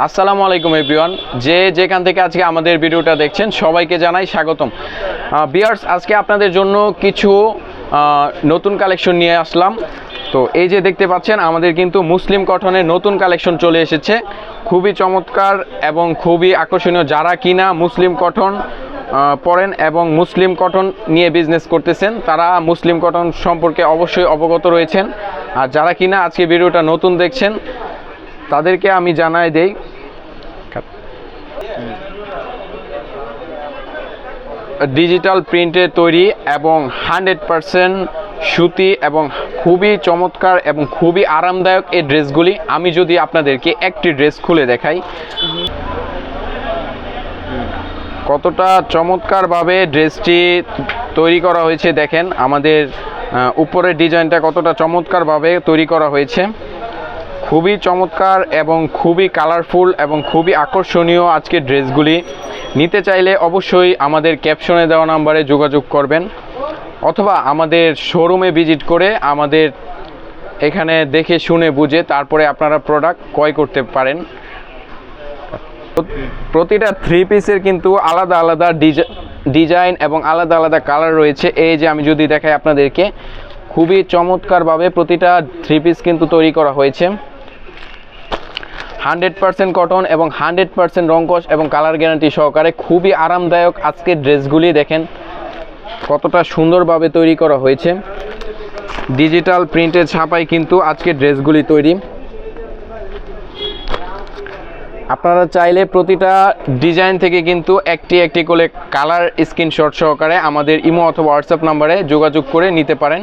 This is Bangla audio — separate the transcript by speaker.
Speaker 1: আসসালামু আলাইকুম এভরিওয়ান, যে যেখান থেকে আজকে আমাদের ভিডিওটা দেখছেন সবাইকে জানাই স্বাগতম। ভিউয়ার্স, আজকে আপনাদের জন্য কিছু নতুন কালেকশন নিয়ে আসলাম। তো এই যে দেখতে পাচ্ছেন, আমাদের কিন্তু মুসলিম কটনের নতুন কালেকশন চলে এসেছে, খুবই চমৎকার এবং খুবই আকর্ষণীয়। যারা কিনা মুসলিম কটন পরেন এবং মুসলিম কটন নিয়ে বিজনেস করতেছেন, তারা মুসলিম কটন সম্পর্কে অবশ্যই অবগত রয়েছেন। আর যারা কিনা আজকে ভিডিওটা নতুন দেখছেন, তাদেরকে আমি জানাই দেই, ডিজিটাল প্রিন্টে তৈরি এবং 100% সুতি এবং খুবই চমৎকার এবং খুবই আরামদায়ক এই ড্রেসগুলি। আমি যদি আপনাদেরকে একটি ড্রেস খুলে দেখাই, কতটা চমৎকারভাবে ড্রেসটি তৈরি করা হয়েছে দেখেন। আমাদের উপরের ডিজাইনটা কতটা চমৎকারভাবে তৈরি করা হয়েছে, খুবই চমৎকার এবং খুবই কালারফুল এবং খুবই আকর্ষণীয় আজকের ড্রেসগুলি। নিতে চাইলে অবশ্যই আমাদের ক্যাপশনে দেওয়া নাম্বারে যোগাযোগ করবেন, অথবা আমাদের শোরুমে ভিজিট করে আমাদের এখানে দেখে শুনে বুঝে তারপরে আপনারা প্রোডাক্ট ক্রয় করতে পারেন। প্রতিটা থ্রি পিসের কিন্তু আলাদা আলাদা ডিজাইন এবং আলাদা আলাদা কালার রয়েছে। এই যে আমি যদি দেখাই আপনাদেরকে, খুবই চমৎকারভাবে প্রতিটা থ্রি পিস কিন্তু তৈরি করা হয়েছে। 100% কটন এবং 100% রংকশ এবং কালার গ্যারান্টি সহকারে খুবই আরামদায়ক আজকের ড্রেসগুলি। দেখেন কতটা সুন্দরভাবে তৈরি করা হয়েছে, ডিজিটাল প্রিন্টের ছাপায় কিন্তু আজকের ড্রেসগুলি তৈরি। আপনারা চাইলে প্রতিটা ডিজাইন থেকে কিন্তু একটি একটি করে কালার স্ক্রিনশট সহকারে আমাদের ইমো অথবা হোয়াটসঅ্যাপ নাম্বারে যোগাযোগ করে নিতে পারেন।